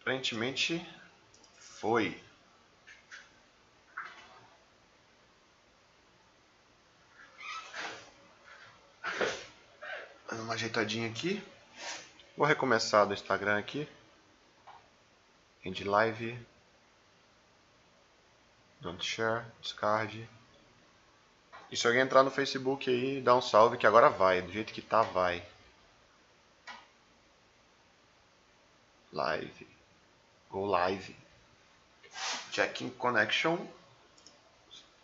Aparentemente foi. Dando uma ajeitadinha aqui. Vou recomeçar do Instagram aqui. End live. Don't share. Discard. E se alguém entrar no Facebook aí, dá um salve que agora vai. Do jeito que tá, vai. Live. Go live. Checking connection.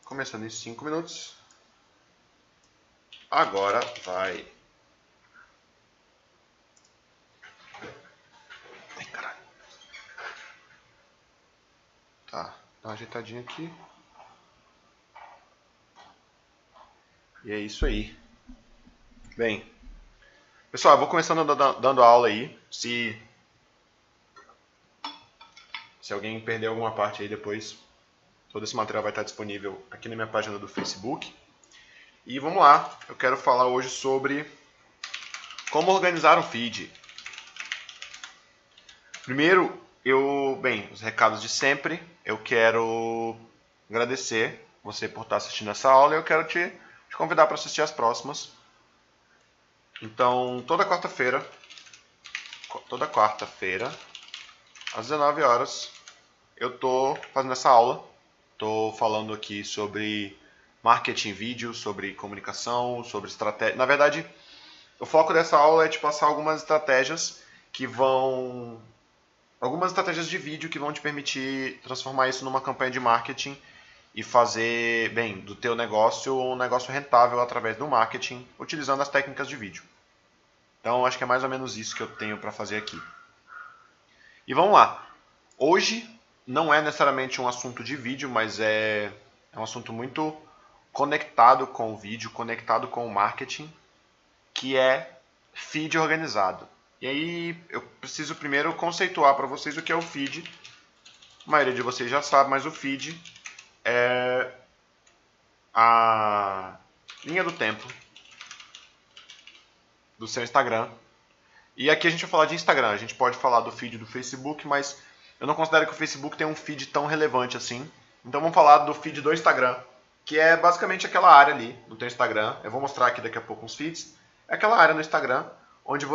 Começando em 5 minutos. Agora vai. Ai, caralho. Tá, dá uma ajeitadinha aqui. E é isso aí. Bem, pessoal, eu vou começando dando aula aí. Se alguém perder alguma parte aí depois, todo esse material vai estar disponível aqui na minha página do Facebook. E vamos lá, eu quero falar hoje sobre como organizar um feed. Primeiro, os recados de sempre. Eu quero agradecer você por estar assistindo essa aula e eu quero te convidar para assistir as próximas. Então, toda quarta-feira, às 19 horas, eu estou fazendo essa aula. Estou falando aqui sobre marketing vídeo, sobre comunicação, sobre estratégia. Na verdade, o foco dessa aula é te passar algumas estratégias algumas estratégias de vídeo que vão te permitir transformar isso numa campanha de marketing e fazer, do teu negócio um negócio rentável através do marketing, utilizando as técnicas de vídeo. Então, acho que é mais ou menos isso que eu tenho para fazer aqui. E vamos lá. Hoje não é necessariamente um assunto de vídeo, mas é um assunto muito conectado com o vídeo, conectado com o marketing, que é feed organizado. E aí eu preciso primeiro conceituar para vocês o que é o feed. A maioria de vocês já sabe, mas o feed é a linha do tempo do seu Instagram. E aqui a gente vai falar de Instagram. A gente pode falar do feed do Facebook, mas eu não considero que o Facebook tenha um feed tão relevante assim. Então vamos falar do feed do Instagram, que é basicamente aquela área ali no teu Instagram. Eu vou mostrar aqui daqui a pouco uns feeds. É aquela área no Instagram onde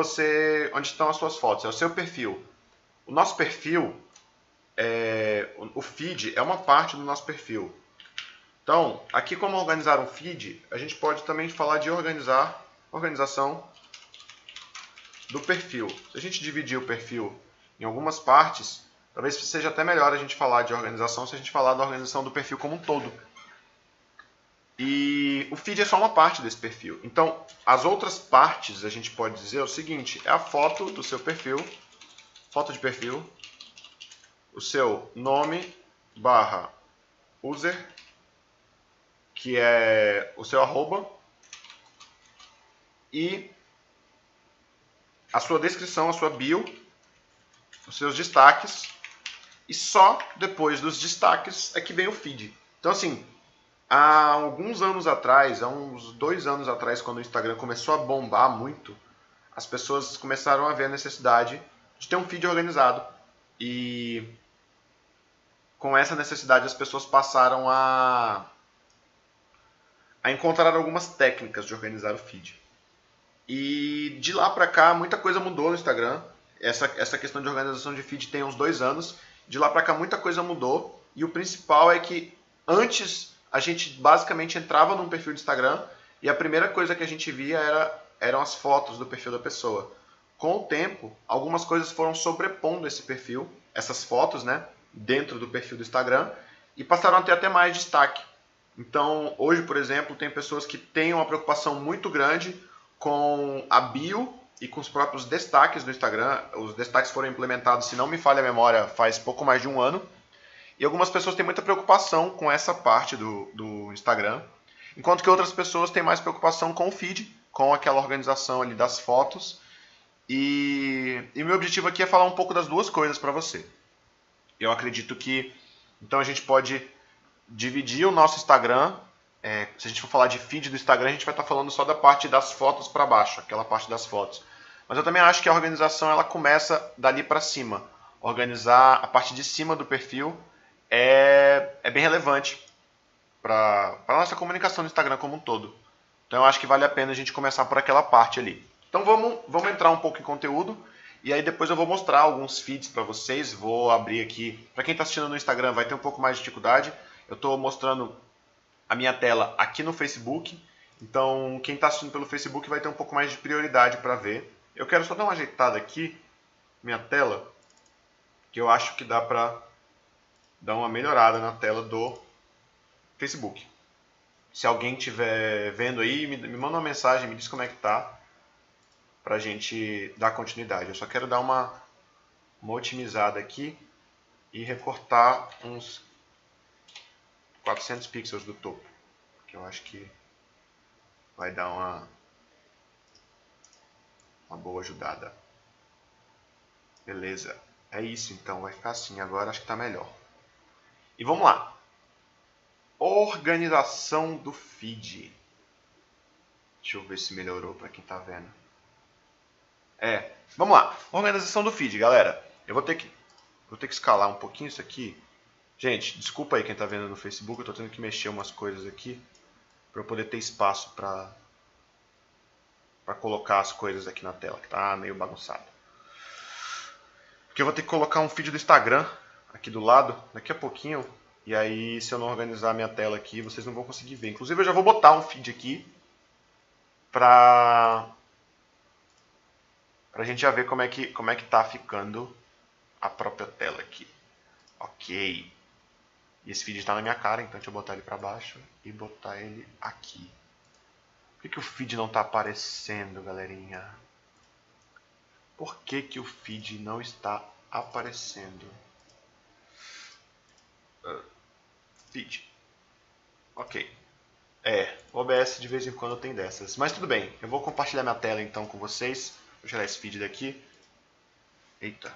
estão as suas fotos, é o seu perfil. O nosso perfil, o feed é uma parte do nosso perfil. Então, aqui como organizar um feed, a gente pode também falar de organização do perfil. Se a gente dividir o perfil em algumas partes, talvez seja até melhor a gente falar de organização se a gente falar da organização do perfil como um todo. E o feed é só uma parte desse perfil. Então, as outras partes, a gente pode dizer o seguinte, é a foto do seu perfil, foto de perfil, o seu nome / user, que é o seu arroba, e a sua descrição, a sua bio, os seus destaques, e só depois dos destaques é que vem o feed. Então, assim, há alguns anos atrás, há uns 2 anos atrás, quando o Instagram começou a bombar muito, as pessoas começaram a ver a necessidade de ter um feed organizado. E com essa necessidade as pessoas passaram a encontrar algumas técnicas de organizar o feed. E de lá pra cá muita coisa mudou no Instagram. Essa questão de organização de feed tem uns 2 anos. De lá pra cá muita coisa mudou. E o principal é que antes a gente basicamente entrava num perfil de Instagram e a primeira coisa que a gente via eram as fotos do perfil da pessoa. Com o tempo, algumas coisas foram sobrepondo esse perfil, essas fotos, né, dentro do perfil do Instagram, e passaram a ter até mais destaque. Então, hoje, por exemplo, tem pessoas que têm uma preocupação muito grande com a bio e com os próprios destaques do Instagram. Os destaques foram implementados, se não me falha a memória, faz pouco mais de 1 ano. E algumas pessoas têm muita preocupação com essa parte do Instagram, enquanto que outras pessoas têm mais preocupação com o feed, com aquela organização ali das fotos. E meu objetivo aqui é falar um pouco das duas coisas para você. Eu acredito que, então, a gente pode dividir o nosso Instagram. Se a gente for falar de feed do Instagram, a gente vai estar falando só da parte das fotos para baixo, aquela parte das fotos. Mas eu também acho que a organização ela começa dali para cima. organizar a parte de cima do perfil é bem relevante para a nossa comunicação no Instagram como um todo. Então eu acho que vale a pena a gente começar por aquela parte ali. Então vamos entrar um pouco em conteúdo e aí depois eu vou mostrar alguns feeds para vocês. Vou abrir aqui. Para quem está assistindo no Instagram vai ter um pouco mais de dificuldade. Eu estou mostrando a minha tela aqui no Facebook. Então quem está assistindo pelo Facebook vai ter um pouco mais de prioridade para ver. Eu quero só dar uma ajeitada aqui, minha tela, que eu acho que dá para dar uma melhorada na tela do Facebook. Se alguém estiver vendo aí, me manda uma mensagem, me diz como é que tá, pra gente dar continuidade. Eu só quero dar uma otimizada aqui e recortar uns 400 pixels do topo, que eu acho que vai dar uma boa ajudada. Beleza, é isso então, vai ficar assim agora, acho que tá melhor. E vamos lá. Organização do feed. Deixa eu ver se melhorou para quem tá vendo. Vamos lá. Organização do feed, galera. Eu vou ter que escalar um pouquinho isso aqui. Gente, desculpa aí quem tá vendo no Facebook, eu tô tendo que mexer umas coisas aqui para eu poder ter espaço para colocar as coisas aqui na tela, que tá meio bagunçado. Porque eu vou ter que colocar um feed do Instagram aqui do lado, daqui a pouquinho, e aí se eu não organizar a minha tela aqui, vocês não vão conseguir ver. Inclusive eu já vou botar um feed aqui pra gente já ver como é que tá ficando a própria tela aqui. Ok. E esse feed está na minha cara, então deixa eu botar ele para baixo e botar ele aqui. Por que o feed não está aparecendo, galerinha? Por que o feed não está aparecendo? Feed. Ok. O OBS de vez em quando tem dessas. Mas tudo bem, eu vou compartilhar minha tela então com vocês. Vou tirar esse feed daqui. Eita,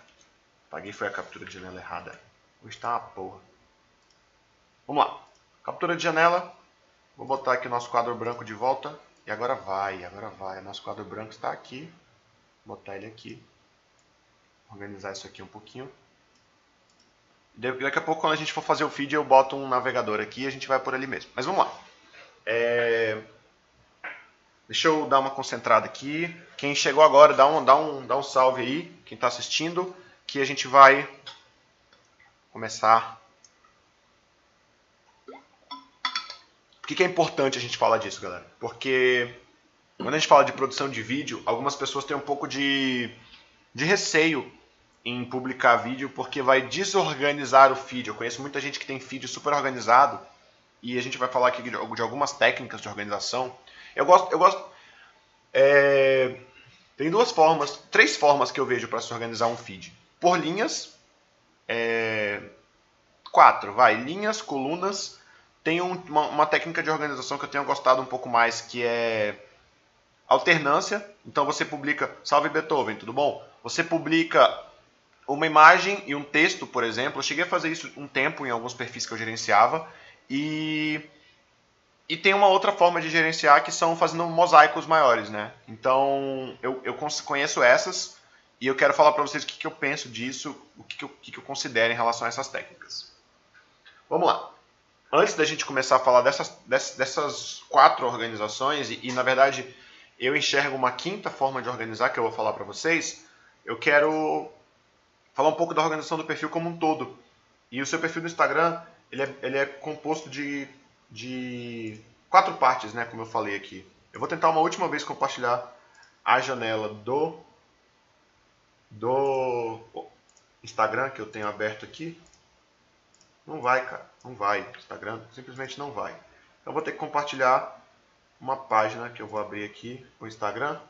paguei foi a captura de janela errada. Hoje tá uma porra. Vamos lá. Captura de janela. Vou botar aqui o nosso quadro branco de volta. E agora vai. O nosso quadro branco está aqui. Vou botar ele aqui. Organizar isso aqui um pouquinho. Daqui a pouco, quando a gente for fazer o feed, eu boto um navegador aqui e a gente vai por ali mesmo. Mas vamos lá. Deixa eu dar uma concentrada aqui. Quem chegou agora, dá um salve aí. Quem está assistindo. Que a gente vai começar. Por que é importante a gente falar disso, galera? Porque quando a gente fala de produção de vídeo, algumas pessoas têm um pouco de receio em publicar vídeo porque vai desorganizar o feed. Eu conheço muita gente que tem feed super organizado e a gente vai falar aqui de algumas técnicas de organização. Eu gosto. Tem três formas que eu vejo para se organizar um feed. Por linhas, 4, linhas, colunas. Tem uma técnica de organização que eu tenho gostado um pouco mais, que é alternância. Então você publica, salve Beethoven, tudo bom? Você publica uma imagem e um texto, por exemplo. Eu cheguei a fazer isso um tempo em alguns perfis que eu gerenciava. E tem uma outra forma de gerenciar que são fazendo mosaicos maiores, né? Então eu conheço essas e eu quero falar para vocês o que eu penso disso, o que eu considero em relação a essas técnicas. Vamos lá. Antes da gente começar a falar dessas 4 organizações, e na verdade eu enxergo uma quinta forma de organizar que eu vou falar para vocês, eu quero falar um pouco da organização do perfil como um todo. E o seu perfil no Instagram, ele é composto de 4 partes, né, como eu falei aqui. Eu vou tentar uma última vez compartilhar a janela do Instagram que eu tenho aberto aqui. Não vai, cara. Não vai. Instagram simplesmente não vai. Então eu vou ter que compartilhar uma página que eu vou abrir aqui, o Instagram.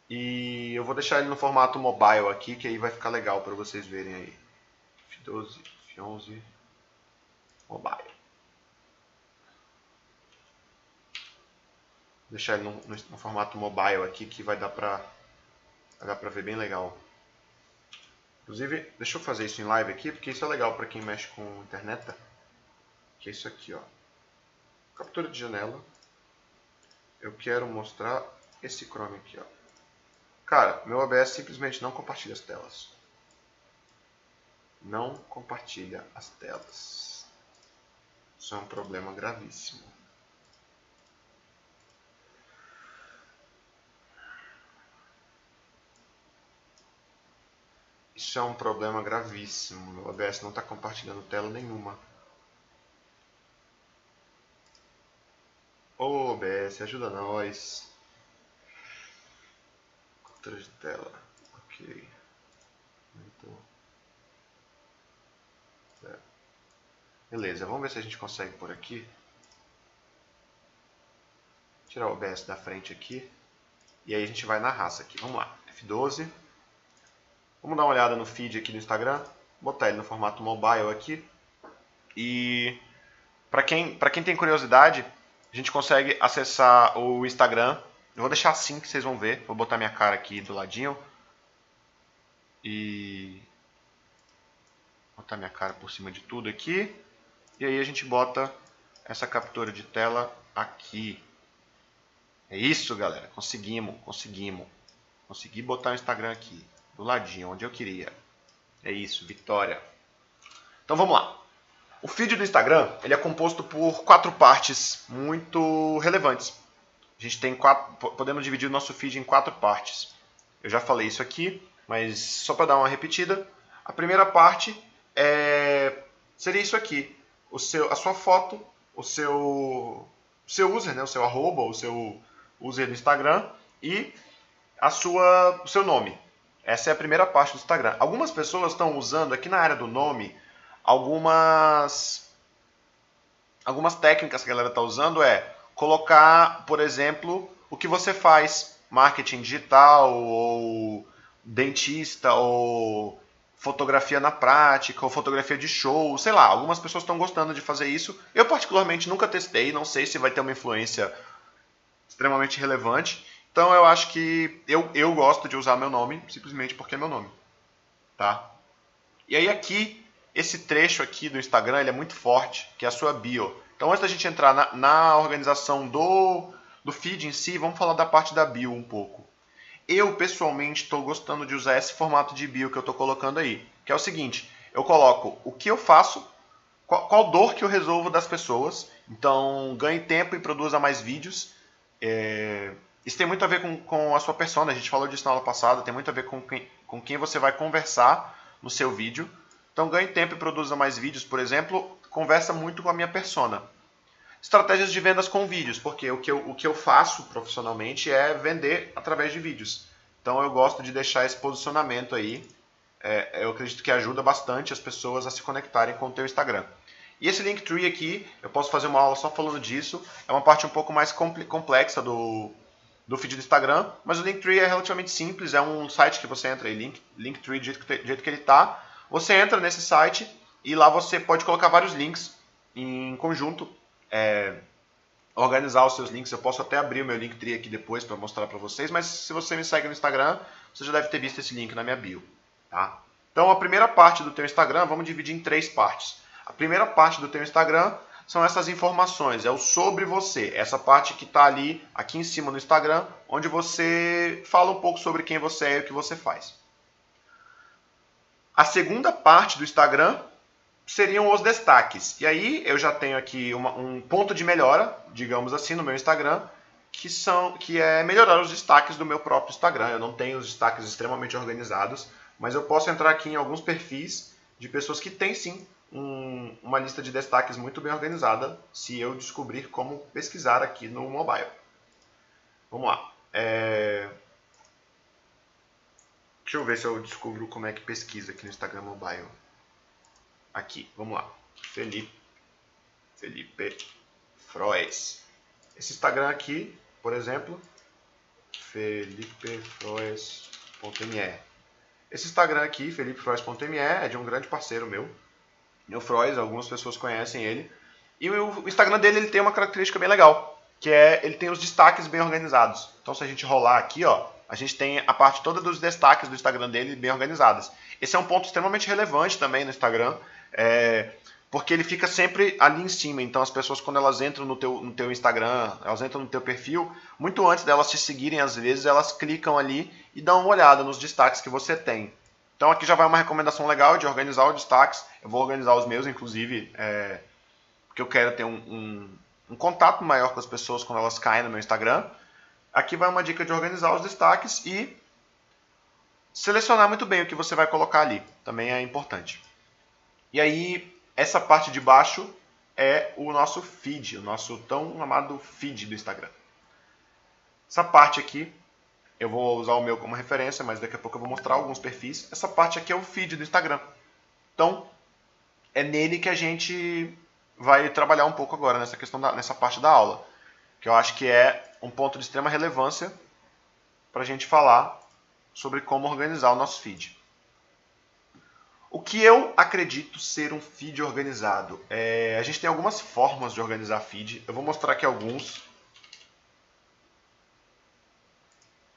E eu vou deixar ele no formato mobile aqui, que aí vai ficar legal para vocês verem aí. F12, F11, mobile. Vou deixar ele no formato mobile aqui, que vai dar pra ver bem legal. Inclusive, deixa eu fazer isso em live aqui, porque isso é legal para quem mexe com internet. Que é isso aqui, ó. Captura de janela. Eu quero mostrar esse Chrome aqui, ó. Cara, meu OBS simplesmente não compartilha as telas. Não compartilha as telas. Isso é um problema gravíssimo. Isso é um problema gravíssimo. Meu OBS não está compartilhando tela nenhuma. Ô OBS, ajuda nós. Captura de tela. Ok. Então, beleza, vamos ver se a gente consegue por aqui. Tirar o OBS da frente aqui. E aí a gente vai na raça aqui. Vamos lá. F12. Vamos dar uma olhada no feed aqui do Instagram. Botar ele no formato mobile aqui. E para quem tem curiosidade, a gente consegue acessar o Instagram. Eu vou deixar assim que vocês vão ver. Vou botar minha cara aqui do ladinho. E botar minha cara por cima de tudo aqui. E aí a gente bota essa captura de tela aqui. É isso, galera. Conseguimos. Consegui botar o Instagram aqui, do ladinho, onde eu queria. É isso, vitória. Então vamos lá. O feed do Instagram, ele é composto por 4 partes muito relevantes. A gente tem podemos dividir o nosso feed em 4 partes. Eu já falei isso aqui, mas só para dar uma repetida. A primeira parte seria isso aqui. A sua foto, o seu user, né, o seu arroba, o seu user do Instagram e o seu nome. Essa é a primeira parte do Instagram. Algumas pessoas estão usando aqui na área do nome algumas técnicas que a galera está usando colocar, por exemplo, o que você faz, marketing digital, ou dentista, ou fotografia na prática, ou fotografia de show, sei lá. Algumas pessoas estão gostando de fazer isso. Eu particularmente nunca testei, não sei se vai ter uma influência extremamente relevante. Então eu acho que eu gosto de usar meu nome simplesmente porque é meu nome, tá? E aí aqui, esse trecho aqui do Instagram, ele é muito forte, que é a sua bio. Então antes da gente entrar na organização do feed em si, vamos falar da parte da bio um pouco. Eu pessoalmente estou gostando de usar esse formato de bio que eu estou colocando aí, que é o seguinte: eu coloco o que eu faço, qual dor que eu resolvo das pessoas, então ganhe tempo e produza mais vídeos. Isso tem muito a ver com a sua persona, a gente falou disso na aula passada, tem muito a ver com quem você vai conversar no seu vídeo. Então ganhe tempo e produza mais vídeos, por exemplo, conversa muito com a minha persona. Estratégias de vendas com vídeos, porque o que eu faço profissionalmente é vender através de vídeos. Então eu gosto de deixar esse posicionamento aí. Eu acredito que ajuda bastante as pessoas a se conectarem com o teu Instagram. E esse Linktree aqui, eu posso fazer uma aula só falando disso. É uma parte um pouco mais complexa do feed do Instagram, mas o Linktree é relativamente simples. É um site que você entra aí, Linktree do jeito que ele está. Você entra nesse site e lá você pode colocar vários links em conjunto. Organizar os seus links. Eu posso até abrir o meu Linktree aqui depois para mostrar para vocês, mas se você me segue no Instagram, você já deve ter visto esse link na minha bio, tá? Então a primeira parte do teu Instagram, vamos dividir em 3 partes. A primeira parte do teu Instagram são essas informações, é o sobre você, essa parte que está ali, aqui em cima no Instagram, onde você fala um pouco sobre quem você é e o que você faz. A segunda parte do Instagram seriam os destaques. E aí eu já tenho aqui um ponto de melhora, digamos assim, no meu Instagram, que é melhorar os destaques do meu próprio Instagram. Eu não tenho os destaques extremamente organizados, mas eu posso entrar aqui em alguns perfis de pessoas que têm sim uma lista de destaques muito bem organizada, se eu descobrir como pesquisar aqui no mobile. Vamos lá. Deixa eu ver se eu descubro como é que pesquisa aqui no Instagram mobile. Aqui, vamos lá. Felipe Froes. Esse Instagram aqui, por exemplo, felipefroes.me. Esse Instagram aqui, felipefroes.me, é de um grande parceiro meu, o Froes, algumas pessoas conhecem ele. E o Instagram dele ele tem uma característica bem legal, que ele tem os destaques bem organizados. Então se a gente rolar aqui, ó, a gente tem a parte toda dos destaques do Instagram dele bem organizadas. Esse é um ponto extremamente relevante também no Instagram. porque ele fica sempre ali em cima. Então as pessoas, quando elas entram no teu Instagram, elas entram no teu perfil, muito antes delas te seguirem, às vezes, elas clicam ali e dão uma olhada nos destaques que você tem. Então aqui já vai uma recomendação legal de organizar os destaques. Eu vou organizar os meus, inclusive, porque eu quero ter um contato maior com as pessoas quando elas caem no meu Instagram. Aqui vai uma dica de organizar os destaques e selecionar muito bem o que você vai colocar ali. Também é importante. E aí, essa parte de baixo é o nosso feed, o nosso tão amado feed do Instagram. Essa parte aqui, eu vou usar o meu como referência, mas daqui a pouco eu vou mostrar alguns perfis. Essa parte aqui é o feed do Instagram. Então, é nele que a gente vai trabalhar um pouco agora, nessa parte da aula. Que eu acho que é um ponto de extrema relevância para a gente falar sobre como organizar o nosso feed. O que eu acredito ser um feed organizado? A gente tem algumas formas de organizar feed. Eu vou mostrar aqui alguns.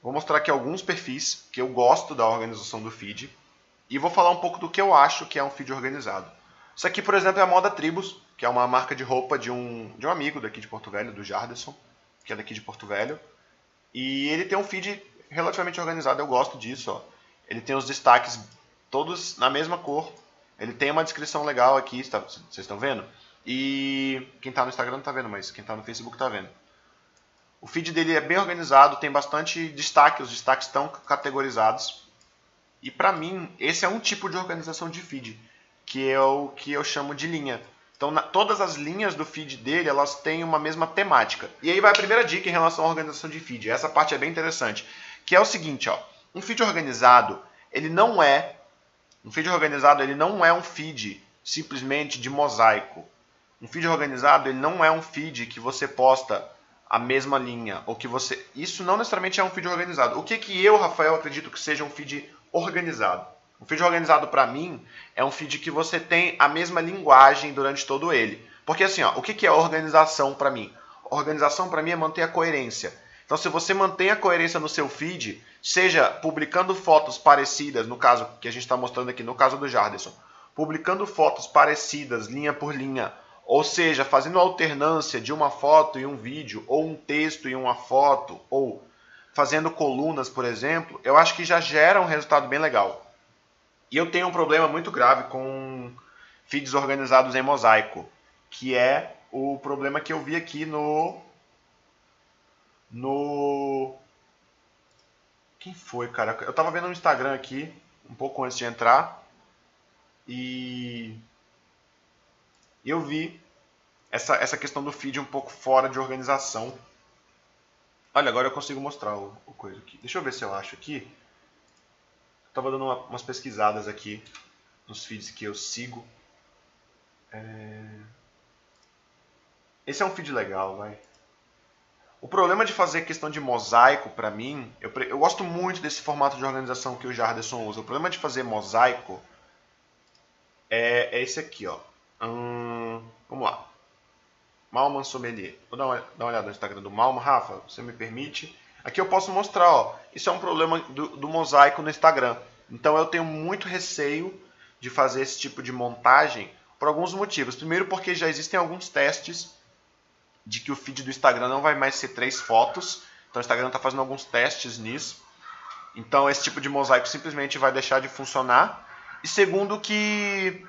Vou mostrar aqui alguns perfis que eu gosto da organização do feed. E vou falar um pouco do que eu acho que é um feed organizado. Isso aqui, por exemplo, é a Moda Tribus, que é uma marca de roupa de um amigo daqui de Porto Velho, do Jarderson, que é daqui de Porto Velho. E ele tem um feed relativamente organizado, eu gosto disso. Ó. Ele tem os destaques todos na mesma cor. Ele tem uma descrição legal aqui, vocês estão vendo? E quem está no Instagram não está vendo, mas quem está no Facebook está vendo. O feed dele é bem organizado, tem bastante destaque, os destaques estão categorizados. E para mim, esse é um tipo de organização de feed, que é o que eu chamo de linha. Então, todas as linhas do feed dele, elas têm uma mesma temática. E aí vai a primeira dica em relação à organização de feed. Essa parte é bem interessante, que é o seguinte, ó. Um feed organizado, ele não é um feed simplesmente de mosaico. Um feed organizado, ele não é um feed que você posta a mesma linha, ou que você... Isso não necessariamente é um feed organizado. O que eu, Rafael, acredito que seja um feed organizado? Um feed organizado, para mim, é um feed que você tem a mesma linguagem durante todo ele. Porque assim, ó, o que é organização para mim? Organização para mim é manter a coerência. Então, se você mantém a coerência no seu feed, seja publicando fotos parecidas, no caso que a gente está mostrando aqui, no caso do Jarderson, publicando fotos parecidas, linha por linha, ou seja, fazendo alternância de uma foto e um vídeo, ou um texto e uma foto, ou fazendo colunas, por exemplo, eu acho que já gera um resultado bem legal. E eu tenho um problema muito grave com feeds organizados em mosaico, que é o problema que eu vi aqui Quem foi, cara? Eu tava vendo no Instagram aqui, um pouco antes de entrar, e eu vi essa questão do feed um pouco fora de organização. Olha, agora eu consigo mostrar o coisa aqui. Deixa eu ver se eu acho aqui. Eu tava dando umas pesquisadas aqui nos feeds que eu sigo. Esse é um feed legal, vai. O problema de fazer questão de mosaico, para mim, eu gosto muito desse formato de organização que o Jarderson usa. O problema de fazer mosaico é esse aqui, ó. Vamos lá. Malman Sommelier. Vou dar uma olhada no Instagram do Malman. Rafa, você me permite? Aqui eu posso mostrar, ó. Isso é um problema do mosaico no Instagram. Então eu tenho muito receio de fazer esse tipo de montagem por alguns motivos. Primeiro porque já existem alguns testes de que o feed do Instagram não vai mais ser 3 fotos. Então o Instagram está fazendo alguns testes nisso. Então esse tipo de mosaico simplesmente vai deixar de funcionar. E segundo que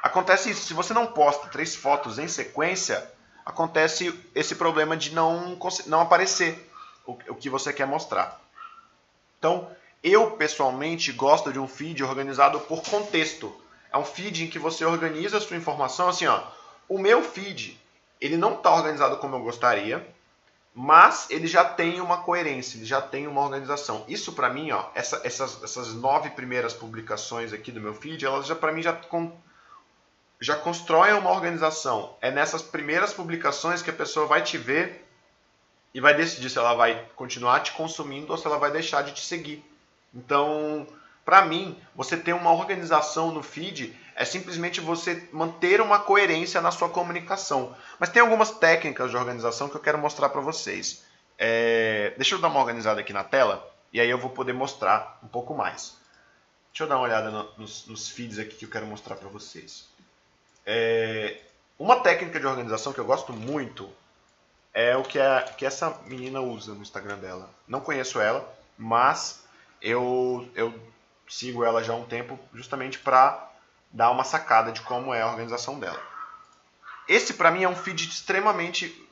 acontece isso, se você não posta 3 fotos em sequência, acontece esse problema de não aparecer o que você quer mostrar. Então, eu pessoalmente gosto de um feed organizado por contexto. É um feed em que você organiza a sua informação assim, ó. O meu feed, ele não está organizado como eu gostaria, mas ele já tem uma coerência, ele já tem uma organização. Isso para mim, ó, essas 9 primeiras publicações aqui do meu feed, elas para mim já constroem uma organização. É nessas primeiras publicações que a pessoa vai te ver e vai decidir se ela vai continuar te consumindo ou se ela vai deixar de te seguir. Então, para mim, você ter uma organização no feed é simplesmente você manter uma coerência na sua comunicação. Mas tem algumas técnicas de organização que eu quero mostrar para vocês. Deixa eu dar uma organizada aqui na tela e aí eu vou poder mostrar um pouco mais. Deixa eu dar uma olhada nos feeds aqui que eu quero mostrar para vocês. Uma técnica de organização que eu gosto muito é o que essa menina usa no Instagram dela. Não conheço ela, mas eu sigo ela já há um tempo justamente para dar uma sacada de como é a organização dela. Esse para mim é um feed extremamente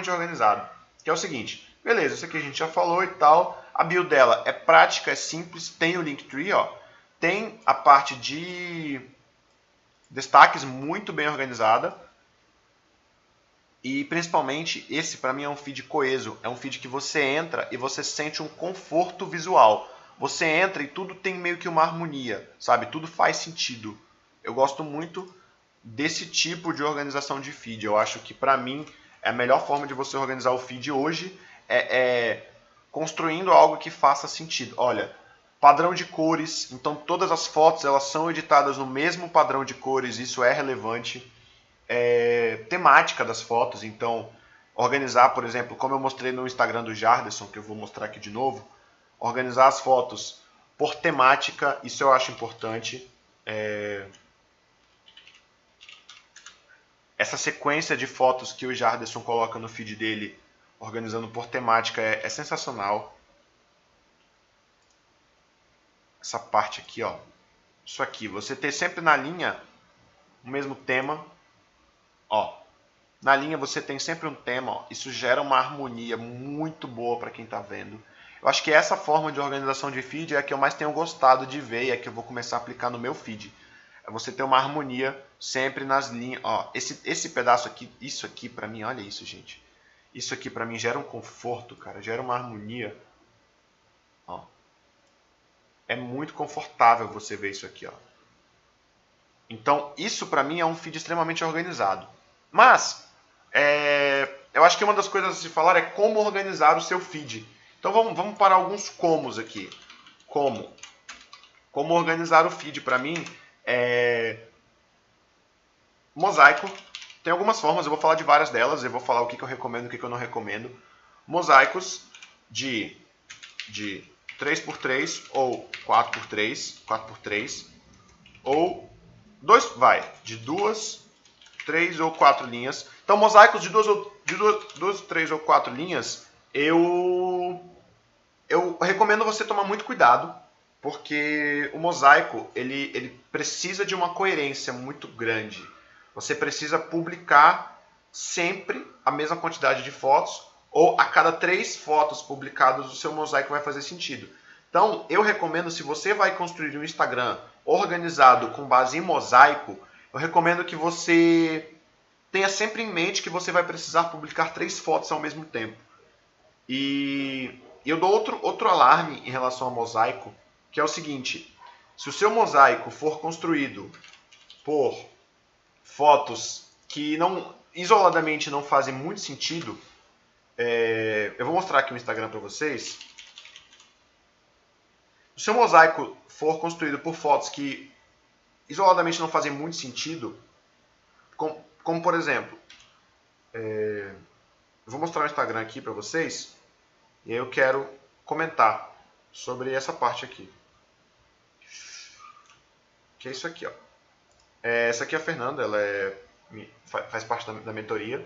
organizado, que é o seguinte, beleza, isso aqui a gente já falou e tal, a bio dela é prática, é simples, tem o Linktree, ó, tem a parte de destaques muito bem organizada, e principalmente esse para mim é um feed coeso, é um feed que você entra e você sente um conforto visual. Você entra e tudo tem meio que uma harmonia, sabe? Tudo faz sentido. Eu gosto muito desse tipo de organização de feed. Eu acho que para mim é a melhor forma de você organizar o feed hoje é construindo algo que faça sentido. Olha, padrão de cores, então todas as fotos elas são editadas no mesmo padrão de cores, isso é relevante. Temática das fotos, então organizar, por exemplo, como eu mostrei no Instagram do Jarderson, que eu vou mostrar aqui de novo, organizar as fotos por temática, isso eu acho importante. Essa sequência de fotos que o Jarderson coloca no feed dele, organizando por temática, é sensacional. Essa parte aqui, ó, isso aqui, você ter sempre na linha o mesmo tema, ó, na linha você tem sempre um tema, ó, isso gera uma harmonia muito boa para quem está vendo. Eu acho que essa forma de organização de feed é a que eu mais tenho gostado de ver e é a que eu vou começar a aplicar no meu feed. É você ter uma harmonia sempre nas linhas. Ó, esse pedaço aqui, isso aqui para mim, olha isso, gente. Isso aqui para mim gera um conforto, cara, gera uma harmonia. Ó. É muito confortável você ver isso aqui, ó. Então, isso para mim é um feed extremamente organizado. Mas, eu acho que uma das coisas a se falar é como organizar o seu feed. Então, vamos para alguns comos aqui. Como organizar o feed para mim mosaico. Tem algumas formas, eu vou falar de várias delas. Eu vou falar o que eu recomendo e o que eu não recomendo. Mosaicos de 3x3 ou 4x3, 4x3 ou de 2, 3 ou 4 linhas. Então, mosaicos de 2, 3 ou 4 linhas, eu recomendo você tomar muito cuidado, porque o mosaico ele precisa de uma coerência muito grande. Você precisa publicar sempre a mesma quantidade de fotos, ou a cada 3 fotos publicadas o seu mosaico vai fazer sentido. Então, eu recomendo, se você vai construir um Instagram organizado com base em mosaico, eu recomendo que você tenha sempre em mente que você vai precisar publicar 3 fotos ao mesmo tempo. E eu dou outro alarme em relação ao mosaico, que é o seguinte: se o seu mosaico for construído por fotos que isoladamente não fazem muito sentido, eu vou mostrar aqui o Instagram para vocês. Se o seu mosaico for construído por fotos que isoladamente não fazem muito sentido, como por exemplo, eu vou mostrar o Instagram aqui para vocês e eu quero comentar sobre essa parte aqui, que é isso aqui, ó. Essa aqui é a Fernanda, ela faz parte da mentoria.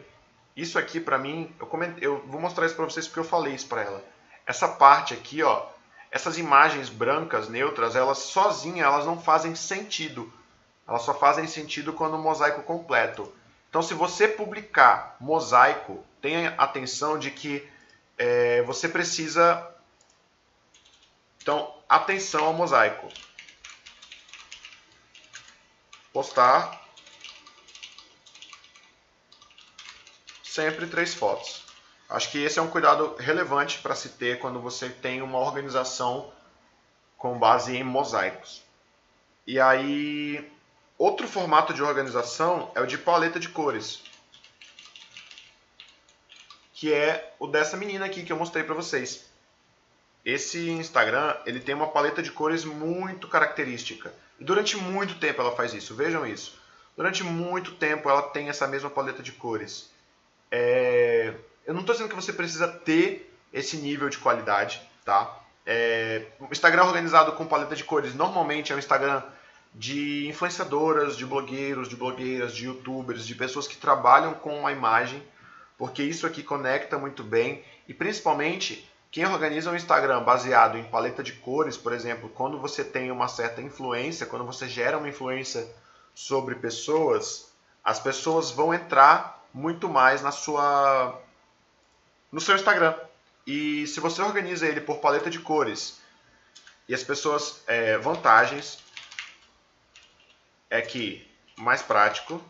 Isso aqui para mim, eu vou mostrar isso para vocês porque eu falei isso para ela. Essa parte aqui, ó, essas imagens brancas, neutras, elas sozinhas elas não fazem sentido. Elas só fazem sentido quando o mosaico completo. Então, se você publicar mosaico, tenha atenção de que você precisa... Então, atenção ao mosaico. Postar sempre 3 fotos. Acho que esse é um cuidado relevante para se ter quando você tem uma organização com base em mosaicos. E aí, outro formato de organização é o de paleta de cores, que é o dessa menina aqui que eu mostrei para vocês. Esse Instagram, ele tem uma paleta de cores muito característica. E durante muito tempo ela faz isso, vejam isso. Durante muito tempo ela tem essa mesma paleta de cores. Eu não estou dizendo que você precisa ter esse nível de qualidade, tá? O Instagram organizado com paleta de cores normalmente é um Instagram de influenciadoras, de blogueiros, de blogueiras, de youtubers, de pessoas que trabalham com a imagem, porque isso aqui conecta muito bem. E principalmente, quem organiza um Instagram baseado em paleta de cores, por exemplo, quando você tem uma certa influência, quando você gera uma influência sobre pessoas, as pessoas vão entrar muito mais no seu Instagram. E se você organiza ele por paleta de cores e as pessoas... vantagens é que mais prático,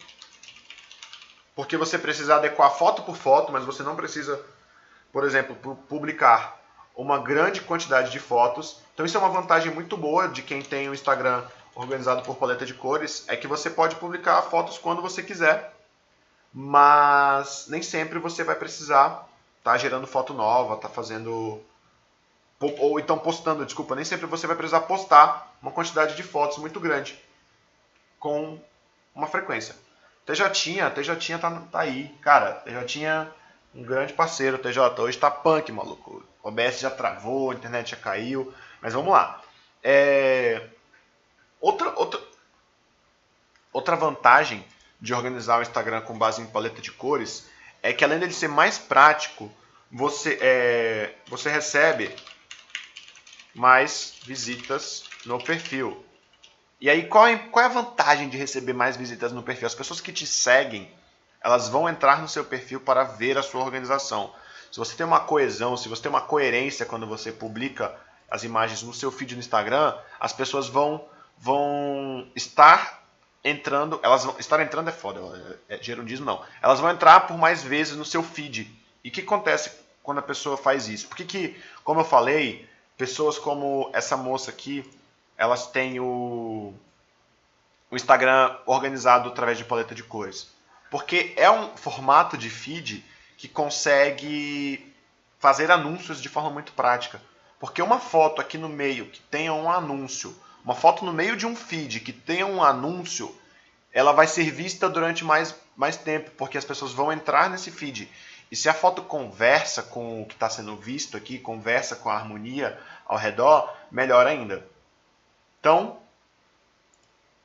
porque você precisa adequar foto por foto, mas você não precisa, por exemplo, publicar uma grande quantidade de fotos. Então isso é uma vantagem muito boa de quem tem o Instagram organizado por paleta de cores, é que você pode publicar fotos quando você quiser, mas nem sempre você vai precisar estar gerando foto nova, estar fazendo... ou então postando, desculpa, nem sempre você vai precisar postar uma quantidade de fotos muito grande com uma frequência. TJ tá aí, cara. TJ, um grande parceiro. TJ, hoje tá punk, maluco. O OBS já travou, a internet já caiu. Mas vamos lá. Outra vantagem de organizar o Instagram com base em paleta de cores é que, além dele ser mais prático, você recebe mais visitas no perfil. E aí, qual é a vantagem de receber mais visitas no perfil? As pessoas que te seguem, elas vão entrar no seu perfil para ver a sua organização. Se você tem uma coesão, se você tem uma coerência quando você publica as imagens no seu feed no Instagram, as pessoas vão estar entrando... estar entrando é foda, é gerundismo não. Elas vão entrar por mais vezes no seu feed. E o que acontece quando a pessoa faz isso? Por que, como eu falei, pessoas como essa moça aqui, elas têm o Instagram organizado através de paleta de cores? Porque é um formato de feed que consegue fazer anúncios de forma muito prática. Porque uma foto aqui no meio que tenha um anúncio, uma foto no meio de um feed que tenha um anúncio, ela vai ser vista durante mais tempo, porque as pessoas vão entrar nesse feed. E se a foto conversa com o que está sendo visto aqui, conversa com a harmonia ao redor, melhor ainda. Então,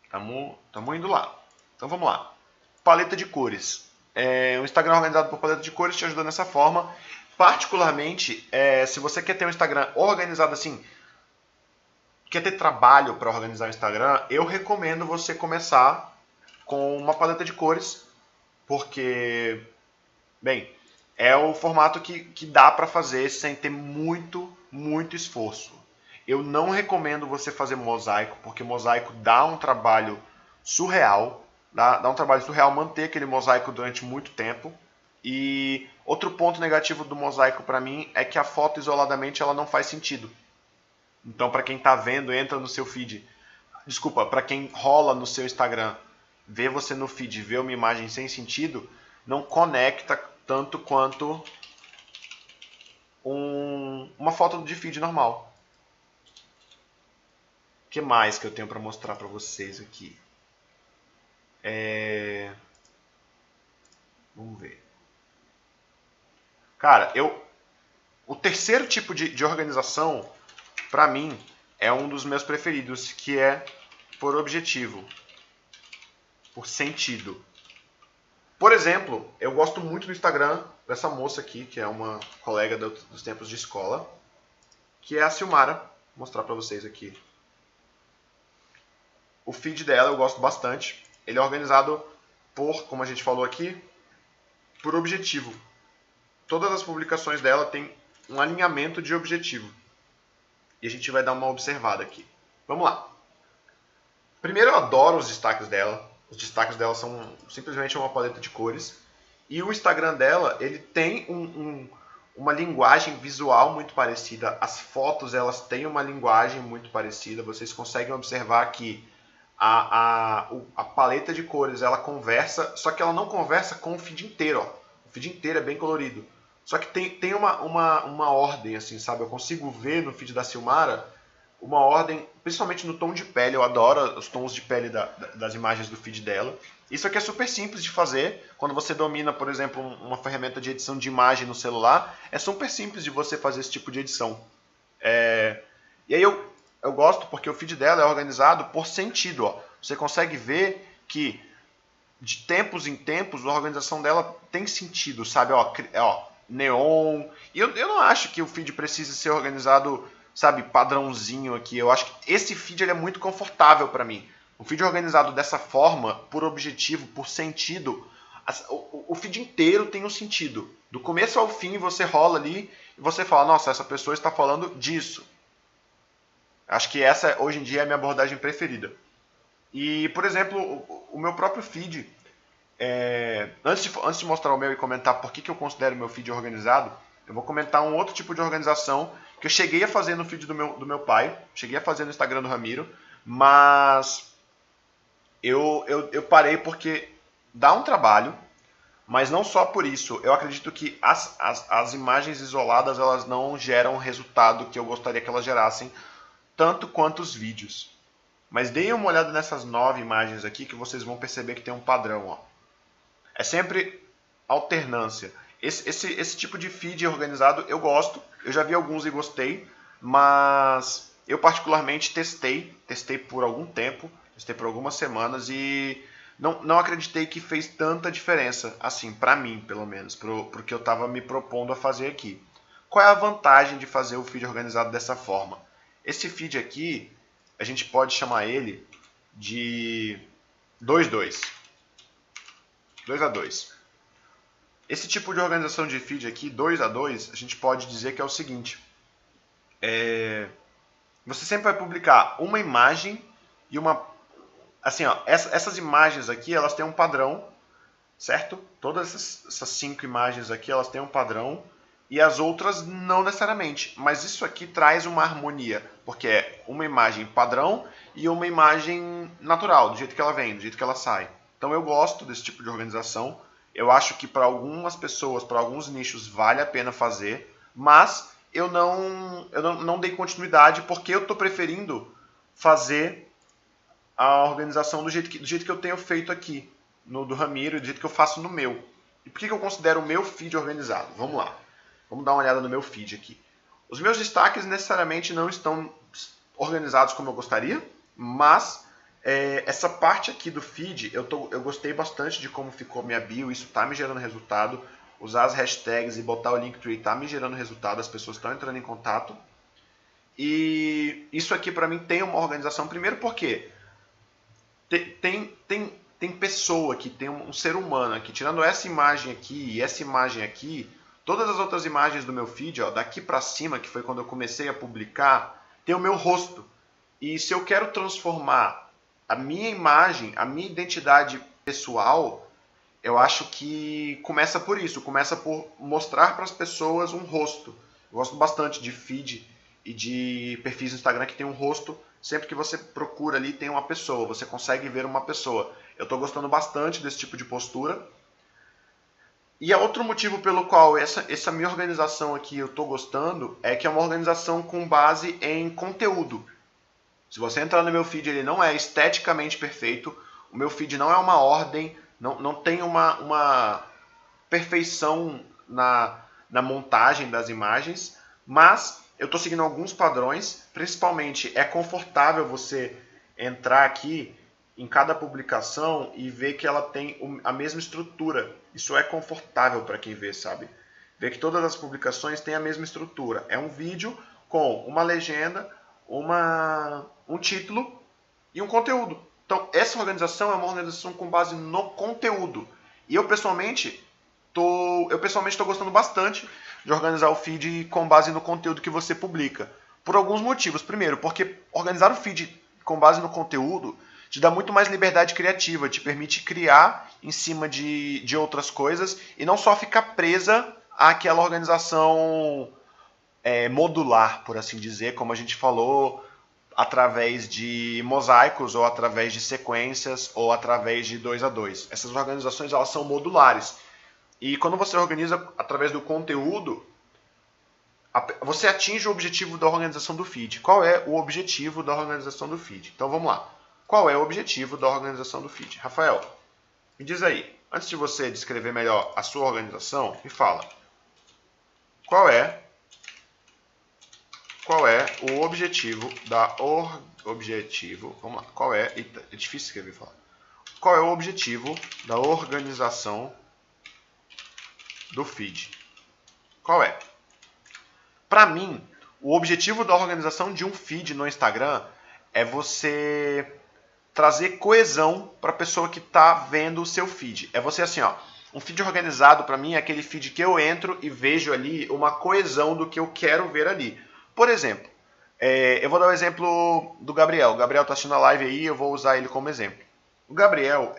estamos indo lá. Então vamos lá. Paleta de cores. O Instagram organizado por paleta de cores te ajuda nessa forma. Particularmente, se você quer ter um Instagram organizado assim, quer ter trabalho para organizar o Instagram, eu recomendo você começar com uma paleta de cores, porque, bem, é o formato que dá para fazer sem ter muito esforço. Eu não recomendo você fazer mosaico, porque mosaico dá um trabalho surreal, dá um trabalho surreal manter aquele mosaico durante muito tempo. E outro ponto negativo do mosaico para mim é que a foto isoladamente ela não faz sentido. Então, para quem está vendo, entra no seu feed. Desculpa, para quem rola no seu Instagram, vê você no feed, vê uma imagem sem sentido, não conecta tanto quanto uma foto de feed normal. O que mais que eu tenho para mostrar para vocês aqui? Vamos ver. Cara, o terceiro tipo de organização, para mim, é um dos meus preferidos, que é por objetivo, por sentido. Por exemplo, eu gosto muito do Instagram dessa moça aqui, que é uma colega dos tempos de escola, que é a Silmara. Vou mostrar para vocês aqui. O feed dela eu gosto bastante. Ele é organizado por, como a gente falou aqui, por objetivo. Todas as publicações dela têm um alinhamento de objetivo. E a gente vai dar uma observada aqui. Vamos lá. Primeiro, eu adoro os destaques dela. Os destaques dela são simplesmente uma paleta de cores. E o Instagram dela, ele tem uma linguagem visual muito parecida. As fotos, elas têm uma linguagem muito parecida. Vocês conseguem observar que a paleta de cores, ela conversa, só que ela não conversa com o feed inteiro. Ó. O feed inteiro é bem colorido. Só que tem uma ordem, assim, sabe? Eu consigo ver no feed da Silmara uma ordem, principalmente no tom de pele. Eu adoro os tons de pele das imagens do feed dela. Isso aqui é super simples de fazer. Quando você domina, por exemplo, uma ferramenta de edição de imagem no celular, é super simples de você fazer esse tipo de edição. E aí eu gosto porque o feed dela é organizado por sentido. Ó. você consegue ver que de tempos em tempos a organização dela tem sentido, sabe? Ó, neon. E eu não acho que o feed precise ser organizado, sabe, padrãozinho aqui. Eu acho que esse feed ele é muito confortável para mim. Um feed organizado dessa forma, por objetivo, por sentido, o feed inteiro tem um sentido. Do começo ao fim você rola ali e você fala, nossa, essa pessoa está falando disso. Acho que essa hoje em dia é a minha abordagem preferida. E, por exemplo, o meu próprio feed, antes de mostrar o meu e comentar por que eu considero o meu feed organizado, eu vou comentar um outro tipo de organização que eu cheguei a fazer no feed do meu pai, cheguei a fazer no Instagram do Ramiro, mas eu parei porque dá um trabalho, mas não só por isso. Eu acredito que as imagens isoladas elas não geram o resultado que eu gostaria que elas gerassem, tanto quanto os vídeos. Mas deem uma olhada nessas 9 imagens aqui que vocês vão perceber que tem um padrão. Ó. É sempre alternância. Esse tipo de feed organizado eu gosto. Eu já vi alguns e gostei. Mas eu particularmente testei por algum tempo. Testei por algumas semanas e não acreditei que fez tanta diferença. Assim, pra mim pelo menos. Pro que eu estava me propondo a fazer aqui. Qual é a vantagem de fazer o feed organizado dessa forma? Esse feed aqui, a gente pode chamar ele de 2-2. 2-2. Esse tipo de organização de feed aqui, 2-2, a gente pode dizer que é o seguinte. Você sempre vai publicar uma imagem e uma... Assim, ó, essas imagens aqui, elas têm um padrão, certo? Todas essas 5 imagens aqui, elas têm um padrão. E as outras não necessariamente, mas isso aqui traz uma harmonia, porque é uma imagem padrão e uma imagem natural, do jeito que ela vem, do jeito que ela sai. Então eu gosto desse tipo de organização, eu acho que para algumas pessoas, para alguns nichos vale a pena fazer, mas eu não dei continuidade porque eu estou preferindo fazer a organização do jeito que eu tenho feito aqui, no do Ramiro, e do jeito que eu faço no meu. E por que eu considero o meu feed organizado? Vamos lá. Vamos dar uma olhada no meu feed aqui. Os meus destaques necessariamente não estão organizados como eu gostaria, mas essa parte aqui do feed, eu gostei bastante de como ficou minha bio, isso está me gerando resultado. Usar as hashtags e botar o Linktree está me gerando resultado, as pessoas estão entrando em contato. E isso aqui para mim tem uma organização, primeiro porque tem pessoa aqui, tem um ser humano aqui, tirando essa imagem aqui e essa imagem aqui, todas as outras imagens do meu feed, ó, daqui para cima, que foi quando eu comecei a publicar, tem o meu rosto. E se eu quero transformar a minha imagem, a minha identidade pessoal, eu acho que começa por isso, começa por mostrar para as pessoas um rosto. Eu gosto bastante de feed e de perfis no Instagram que tem um rosto. Sempre que você procura ali tem uma pessoa, você consegue ver uma pessoa. Eu estou gostando bastante desse tipo de postura. E outro motivo pelo qual essa minha organização aqui eu estou gostando é que é uma organização com base em conteúdo. Se você entrar no meu feed, ele não é esteticamente perfeito. O meu feed não é uma ordem, não tem uma perfeição na montagem das imagens, mas eu estou seguindo alguns padrões. Principalmente é confortável você entrar aqui em cada publicação e ver que ela tem a mesma estrutura. Isso é confortável para quem vê, sabe? Ver que todas as publicações têm a mesma estrutura. É um vídeo com uma legenda, um título e um conteúdo. Então, essa organização é uma organização com base no conteúdo. E eu pessoalmente estou gostando bastante de organizar o feed com base no conteúdo que você publica. Por alguns motivos. Primeiro, porque organizar o feed com base no conteúdo te dá muito mais liberdade criativa, te permite criar em cima de outras coisas e não só ficar presa àquela organização modular, por assim dizer, como a gente falou, através de mosaicos ou através de sequências ou através de 2-2. Essas organizações elas são modulares. E quando você organiza através do conteúdo, você atinge o objetivo da organização do feed. Qual é o objetivo da organização do feed? Então vamos lá. Qual é o objetivo da organização do feed? Rafael, me diz aí, antes de você descrever melhor a sua organização, me fala. Qual é qual é o objetivo da vamos lá, qual é, eita, é difícil escrever falar. Qual é o objetivo da organização do feed? Qual é? Para mim, o objetivo da organização de um feed no Instagram é você trazer coesão para a pessoa que está vendo o seu feed. É você assim, ó, um feed organizado para mim é aquele feed que eu entro e vejo ali uma coesão do que eu quero ver ali. Por exemplo, eu vou dar o exemplo do Gabriel. O Gabriel está assistindo a live aí, eu vou usar ele como exemplo. O Gabriel,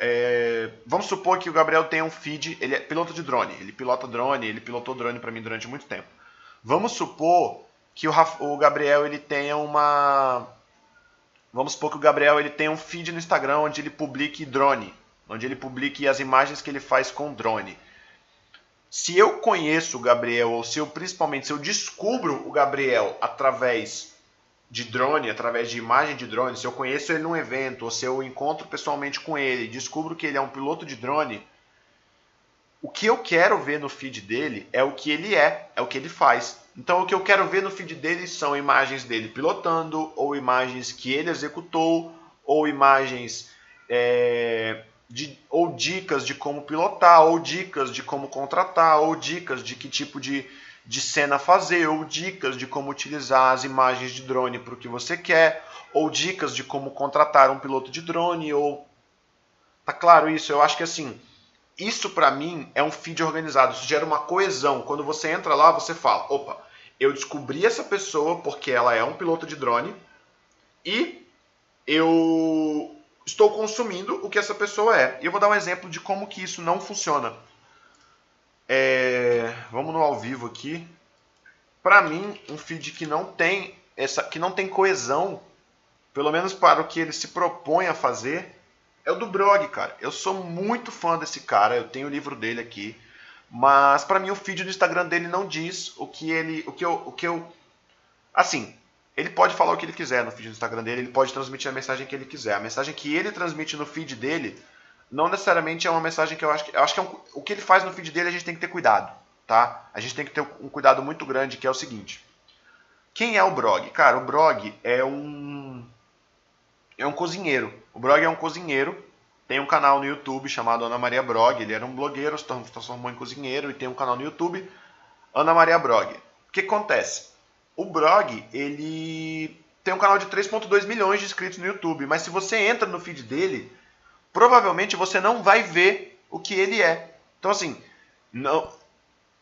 vamos supor que o Gabriel tem um feed, ele é piloto de drone, ele pilota drone, ele pilotou drone para mim durante muito tempo. Vamos supor que o Gabriel ele tenha Vamos supor que o Gabriel ele tenha um feed no Instagram onde ele publique drone, onde ele publique as imagens que ele faz com drone. Se eu conheço o Gabriel, ou principalmente se eu descubro o Gabriel através de drone, através de imagem de drone, se eu conheço ele num evento, ou se eu encontro pessoalmente com ele, descubro que ele é um piloto de drone, o que eu quero ver no feed dele é o que ele é o que ele faz. Então o que eu quero ver no feed dele são imagens dele pilotando, ou imagens que ele executou, ou imagens ou dicas de como pilotar, ou dicas de como contratar, ou dicas de que tipo de cena fazer, ou dicas de como utilizar as imagens de drone para o que você quer, ou dicas de como contratar um piloto de drone, ou... Tá claro isso? Eu acho que assim, isso para mim é um feed organizado, isso gera uma coesão. Quando você entra lá, você fala, opa, eu descobri essa pessoa porque ela é um piloto de drone e eu estou consumindo o que essa pessoa é. E eu vou dar um exemplo de como que isso não funciona. Vamos no ao vivo aqui. Para mim, um feed que não tem coesão, pelo menos para o que ele se propõe a fazer, é o do Brog, cara. Eu sou muito fã desse cara, eu tenho o livro dele aqui, mas para mim o feed do Instagram dele não diz assim, ele pode falar o que ele quiser no feed do Instagram dele, ele pode transmitir a mensagem que ele quiser. A mensagem que ele transmite no feed dele não necessariamente é uma mensagem que eu acho que o que ele faz no feed dele a gente tem que ter cuidado, tá? A gente tem que ter um cuidado muito grande, que é o seguinte. Quem é o Brog? Cara, o Brog é um cozinheiro. O Brog é um cozinheiro, tem um canal no YouTube chamado Ana Maria Brog, ele era um blogueiro, se transformou em cozinheiro e tem um canal no YouTube, Ana Maria Brog. O que acontece? O Brog, ele tem um canal de 3,2 milhões de inscritos no YouTube, mas se você entra no feed dele, provavelmente você não vai ver o que ele é. Então assim, não,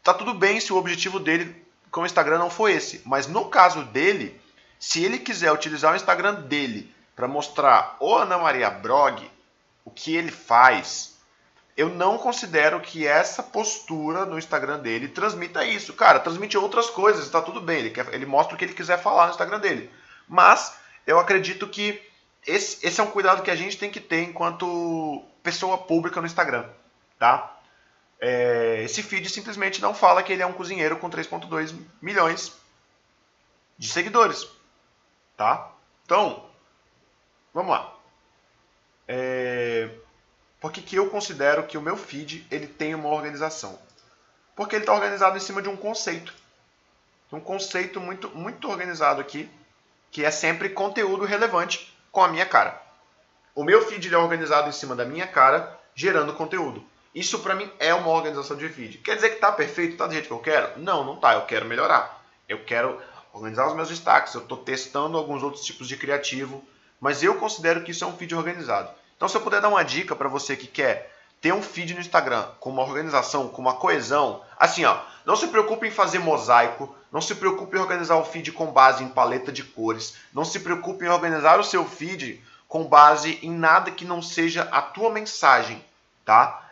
tá tudo bem se o objetivo dele com o Instagram não for esse, mas no caso dele, se ele quiser utilizar o Instagram dele para mostrar o Ana Maria Brog, o que ele faz, eu não considero que essa postura no Instagram dele transmita isso. Cara, transmite outras coisas, está tudo bem, ele mostra o que ele quiser falar no Instagram dele. Mas eu acredito que esse é um cuidado que a gente tem que ter enquanto pessoa pública no Instagram, tá? Esse feed simplesmente não fala que ele é um cozinheiro com 3,2 milhões de seguidores, tá? Então, vamos lá. Por que eu considero que o meu feed ele tem uma organização? Porque ele está organizado em cima de um conceito. Um conceito muito, muito organizado aqui, que é sempre conteúdo relevante com a minha cara. O meu feed ele é organizado em cima da minha cara, gerando conteúdo. Isso para mim é uma organização de feed. Quer dizer que está perfeito, está do jeito que eu quero? Não, não está. Eu quero melhorar. Eu quero organizar os meus destaques. Eu estou testando alguns outros tipos de criativo. Mas eu considero que isso é um feed organizado. Então, se eu puder dar uma dica para você que quer ter um feed no Instagram com uma organização, com uma coesão, assim, ó, não se preocupe em fazer mosaico, não se preocupe em organizar o feed com base em paleta de cores, não se preocupe em organizar o seu feed com base em nada que não seja a tua mensagem, tá?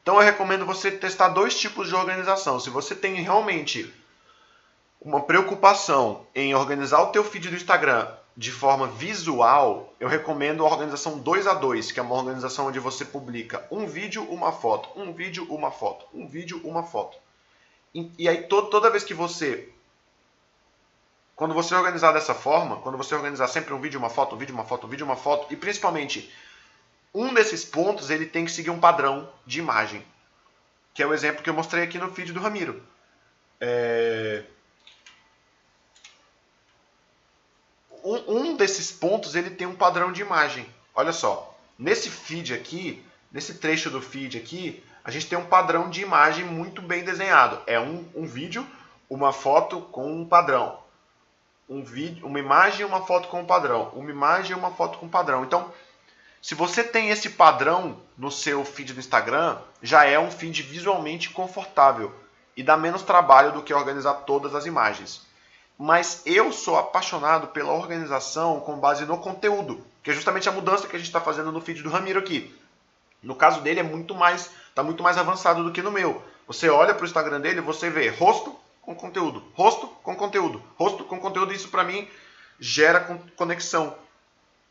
Então, eu recomendo você testar 2 tipos de organização. Se você tem realmente uma preocupação em organizar o teu feed do Instagram de forma visual, eu recomendo a organização 2-a-2, que é uma organização onde você publica um vídeo, uma foto, um vídeo, uma foto, um vídeo, uma foto. E aí toda vez que quando você organizar dessa forma, quando você organizar sempre um vídeo, uma foto, um vídeo, uma foto, um vídeo, uma foto, e principalmente um desses pontos ele tem que seguir um padrão de imagem, que é o exemplo que eu mostrei aqui no feed do Ramiro. um desses pontos ele tem um padrão de imagem. Olha só, nesse feed aqui, nesse trecho do feed aqui, a gente tem um padrão de imagem muito bem desenhado. É um vídeo, uma foto com um padrão. Um vídeo, uma imagem e uma foto com um padrão. Uma imagem e uma foto com padrão. Então, se você tem esse padrão no seu feed do Instagram, já é um feed visualmente confortável e dá menos trabalho do que organizar todas as imagens. Mas eu sou apaixonado pela organização com base no conteúdo, que é justamente a mudança que a gente está fazendo no feed do Ramiro aqui. No caso dele está muito mais avançado do que no meu. Você olha para o Instagram dele e você vê rosto com conteúdo, rosto com conteúdo, rosto com conteúdo. Isso para mim gera conexão.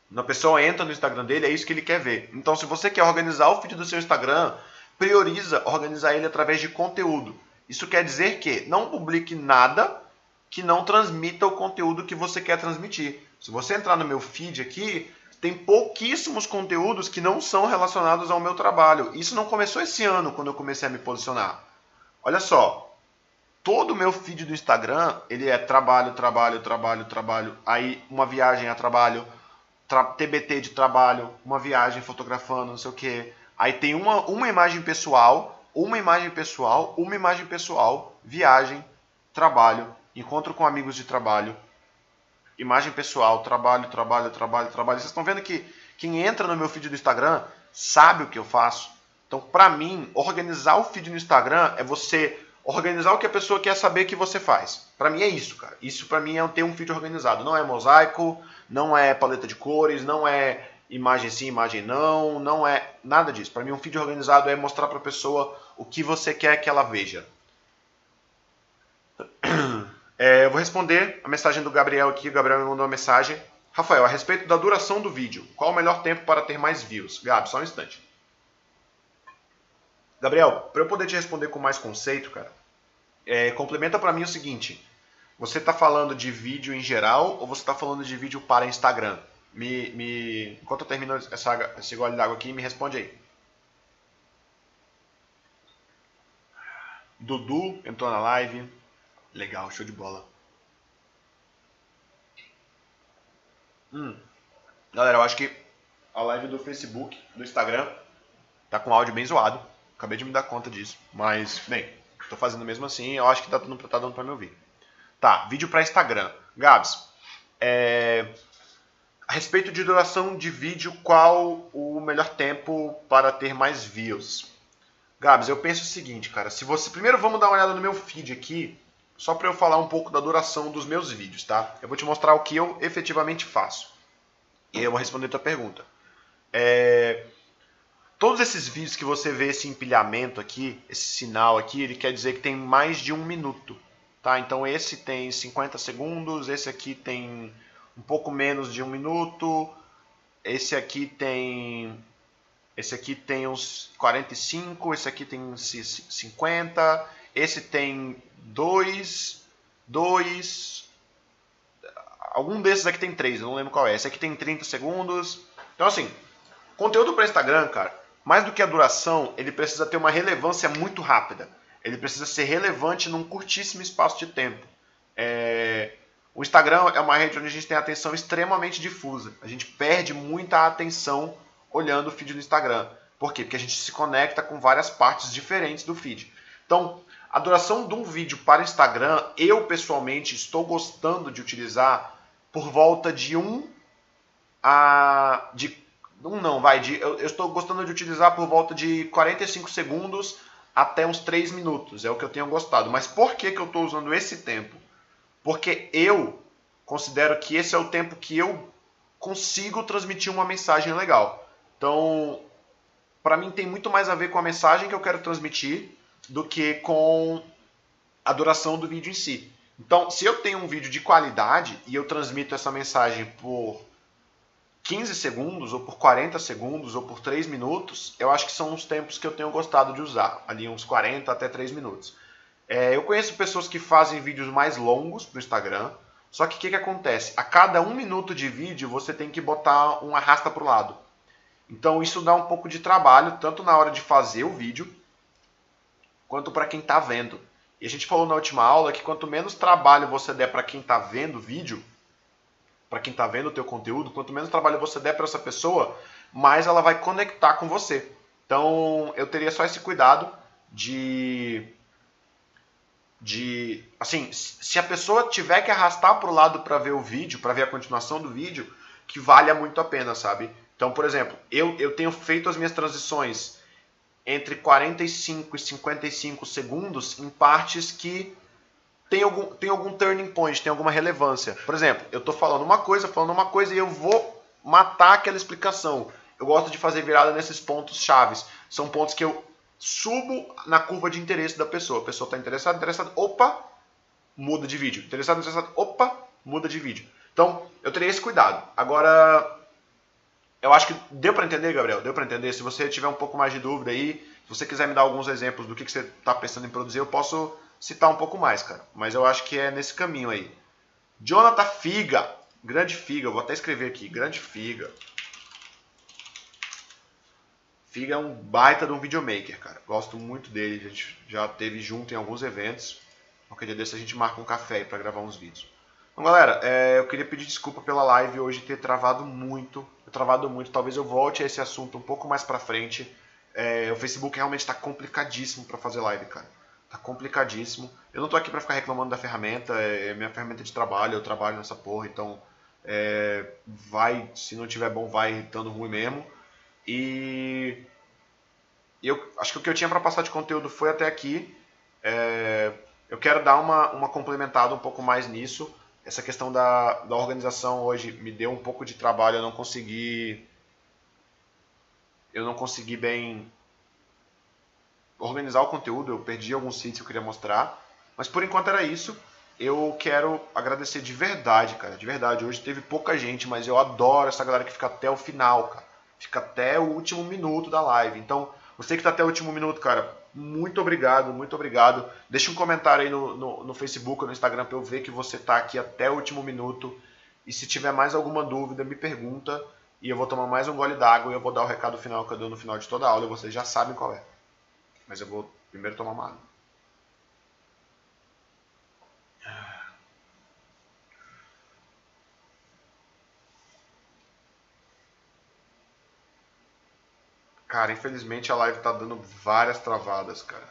Quando a pessoa entra no Instagram dele, é isso que ele quer ver. Então, se você quer organizar o feed do seu Instagram, prioriza organizar ele através de conteúdo. Isso quer dizer que não publique nada que não transmita o conteúdo que você quer transmitir. Se você entrar no meu feed aqui, tem pouquíssimos conteúdos que não são relacionados ao meu trabalho. Isso não começou esse ano, quando eu comecei a me posicionar. Olha só, todo o meu feed do Instagram, ele é trabalho, trabalho, trabalho, trabalho, aí uma viagem a trabalho, TBT de trabalho, uma viagem fotografando, não sei o que. Aí tem uma imagem pessoal, uma imagem pessoal, uma imagem pessoal, viagem, trabalho, encontro com amigos de trabalho, imagem pessoal, trabalho, trabalho, trabalho, trabalho. Vocês estão vendo que quem entra no meu feed do Instagram sabe o que eu faço. Então, para mim, organizar o feed no Instagram é você organizar o que a pessoa quer saber que você faz. Para mim é isso, cara. Isso para mim é ter um feed organizado. Não é mosaico, não é paleta de cores, não é imagem sim, imagem não, não é nada disso. Para mim um feed organizado é mostrar para a pessoa o que você quer que ela veja. Eu vou responder a mensagem do Gabriel aqui. O Gabriel me mandou uma mensagem. Rafael, a respeito da duração do vídeo, qual o melhor tempo para ter mais views? Gabi, só um instante. Gabriel, para eu poder te responder com mais conceito, cara, complementa para mim o seguinte. Você está falando de vídeo em geral ou você está falando de vídeo para Instagram? Enquanto eu termino esse gole d'água aqui, me responde aí. Dudu entrou na live. Legal, show de bola. Galera, eu acho que a live do Facebook, do Instagram, tá com áudio bem zoado. Acabei de me dar conta disso. Mas, bem, tô fazendo mesmo assim. Eu acho que tá dando pra me ouvir. Tá, vídeo para Instagram. Gabs, a respeito de duração de vídeo, qual o melhor tempo para ter mais views? Gabs, eu penso o seguinte, cara. Se você primeiro vamos dar uma olhada no meu feed aqui, só para eu falar um pouco da duração dos meus vídeos, tá? Eu vou te mostrar o que eu efetivamente faço. E eu vou responder a tua pergunta. Todos esses vídeos que você vê esse empilhamento aqui, esse sinal aqui, ele quer dizer que tem mais de 1 minuto. Tá? Então esse tem 50 segundos, esse aqui tem um pouco menos de 1 minuto, esse aqui tem uns 45, esse aqui tem uns 50, esse tem 2, algum desses aqui tem 3, eu não lembro qual é. Esse aqui tem 30 segundos. Então assim, conteúdo para Instagram, cara, mais do que a duração, ele precisa ter uma relevância muito rápida. Ele precisa ser relevante num curtíssimo espaço de tempo. O Instagram é uma rede onde a gente tem atenção extremamente difusa. A gente perde muita atenção olhando o feed do Instagram. Por quê? Porque a gente se conecta com várias partes diferentes do feed. Então, a duração de um vídeo para Instagram, eu pessoalmente estou gostando de utilizar por volta de eu estou gostando de utilizar por volta de 45 segundos até uns 3 minutos. É o que eu tenho gostado. Mas por que eu estou usando esse tempo? Porque eu considero que esse é o tempo que eu consigo transmitir uma mensagem legal. Então, para mim tem muito mais a ver com a mensagem que eu quero transmitir do que com a duração do vídeo em si. Então, se eu tenho um vídeo de qualidade e eu transmito essa mensagem por 15 segundos, ou por 40 segundos, ou por 3 minutos, eu acho que são os tempos que eu tenho gostado de usar, ali uns 40 até 3 minutos. Eu conheço pessoas que fazem vídeos mais longos no Instagram, só que o que acontece? A cada 1 minuto de vídeo, você tem que botar um arrasta para o lado. Então isso dá um pouco de trabalho, tanto na hora de fazer o vídeo, quanto para quem está vendo. E a gente falou na última aula que quanto menos trabalho você der para quem está vendo o vídeo, para quem está vendo o teu conteúdo, quanto menos trabalho você der para essa pessoa, mais ela vai conectar com você. Então, eu teria só esse cuidado assim, se a pessoa tiver que arrastar para o lado para ver o vídeo, para ver a continuação do vídeo, que valha muito a pena, sabe? Então, por exemplo, eu tenho feito as minhas transições entre 45 e 55 segundos em partes que tem algum turning point, tem alguma relevância. Por exemplo, eu estou falando uma coisa e eu vou matar aquela explicação. Eu gosto de fazer virada nesses pontos chaves. São pontos que eu subo na curva de interesse da pessoa. A pessoa está interessada, opa, muda de vídeo. Interessado, opa, muda de vídeo. Então, eu teria esse cuidado. Agora, eu acho que deu para entender, Gabriel? Deu para entender? Se você tiver um pouco mais de dúvida aí, se você quiser me dar alguns exemplos do que você está pensando em produzir, eu posso citar um pouco mais, cara. Mas eu acho que é nesse caminho aí. Jonathan Figa. Grande Figa. Eu vou até escrever aqui. Grande Figa. Figa é um baita de um videomaker, cara. Gosto muito dele. A gente já teve junto em alguns eventos. Qualquer dia desse a gente marca um café aí pra gravar uns vídeos. Então, galera, eu queria pedir desculpa pela live hoje ter travado muito. Talvez eu volte a esse assunto um pouco mais pra frente. O Facebook realmente está complicadíssimo para fazer live, cara. Tá complicadíssimo. Eu não tô aqui para ficar reclamando da ferramenta. É minha ferramenta de trabalho. Eu trabalho nessa porra. Então, se não tiver bom, vai estando ruim mesmo. E eu acho que o que eu tinha para passar de conteúdo foi até aqui. Eu quero dar uma complementada um pouco mais nisso. Essa questão da organização hoje me deu um pouco de trabalho. Eu não consegui bem organizar o conteúdo. Eu perdi alguns sítios que eu queria mostrar. Mas por enquanto era isso. Eu quero agradecer de verdade, cara. De verdade. Hoje teve pouca gente, mas eu adoro essa galera que fica até o final, cara. Fica até o último minuto da live. Então, você que está até o último minuto, cara, muito obrigado, muito obrigado. Deixa um comentário aí no Facebook ou no Instagram para eu ver que você está aqui até o último minuto. E se tiver mais alguma dúvida, me pergunta. E eu vou tomar mais um gole d'água e eu vou dar o recado final que eu dou no final de toda a aula. E vocês já sabem qual é. Mas eu vou primeiro tomar uma água. Cara, infelizmente a live tá dando várias travadas, cara.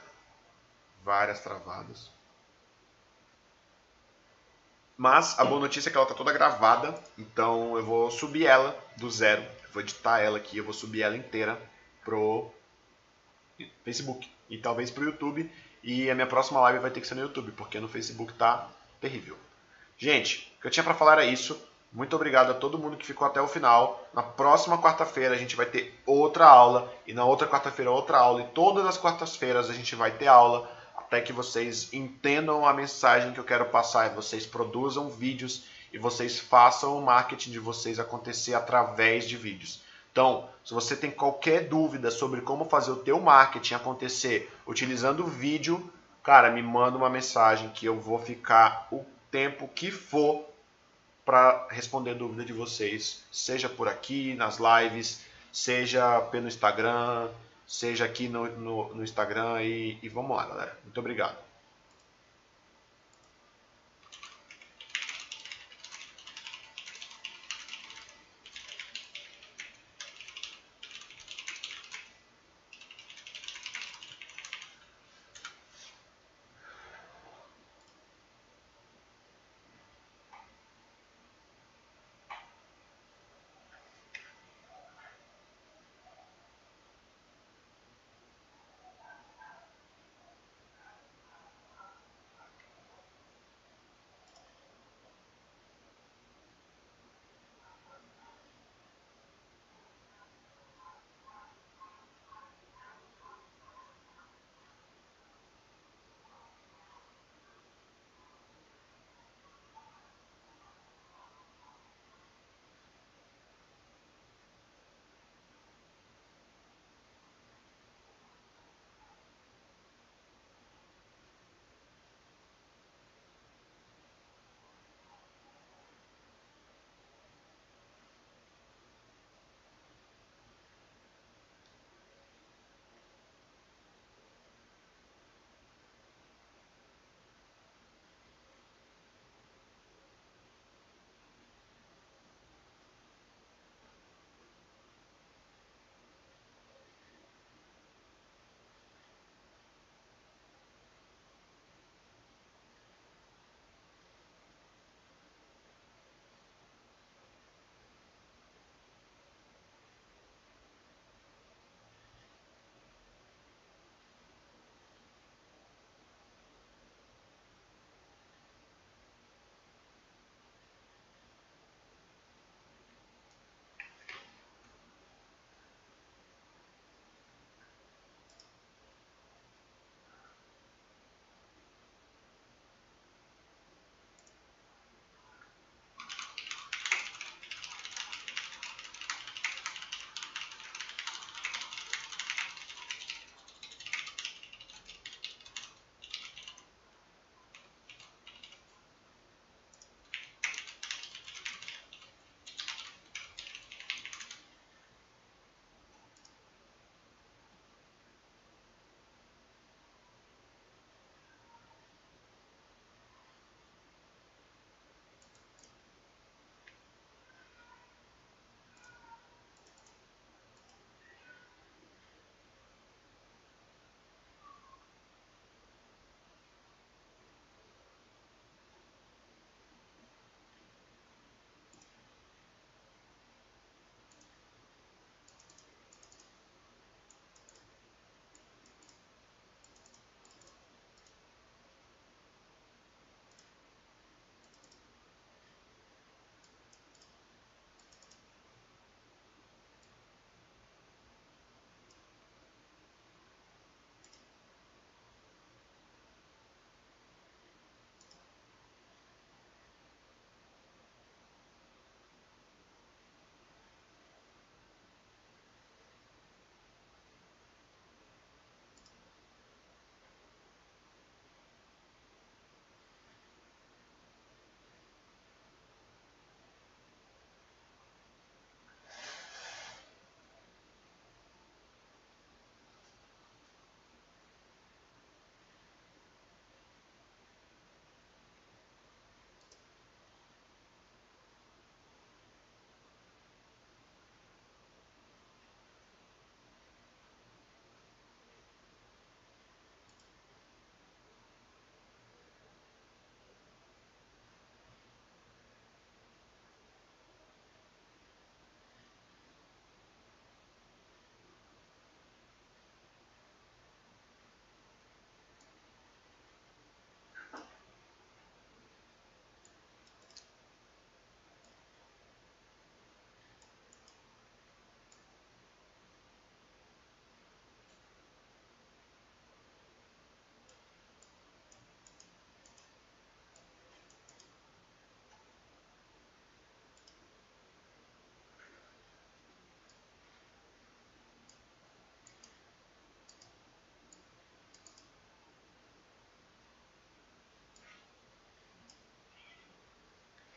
Várias travadas. Mas a boa notícia é que ela tá toda gravada, então eu vou subir ela do zero. Eu vou editar ela aqui, eu vou subir ela inteira pro Facebook e talvez pro YouTube. E a minha próxima live vai ter que ser no YouTube, porque no Facebook tá terrível. Gente, o que eu tinha para falar era isso. Muito obrigado a todo mundo que ficou até o final. Na próxima quarta-feira a gente vai ter outra aula. E na outra quarta-feira outra aula. E todas as quartas-feiras a gente vai ter aula. Até que vocês entendam a mensagem que eu quero passar. E vocês produzam vídeos. E vocês façam o marketing de vocês acontecer através de vídeos. Então, se você tem qualquer dúvida sobre como fazer o teu marketing acontecer utilizando vídeo, cara, me manda uma mensagem que eu vou ficar o tempo que for para responder a dúvida de vocês, seja por aqui nas lives, seja pelo Instagram, seja aqui no Instagram e vamos lá, galera. Muito obrigado.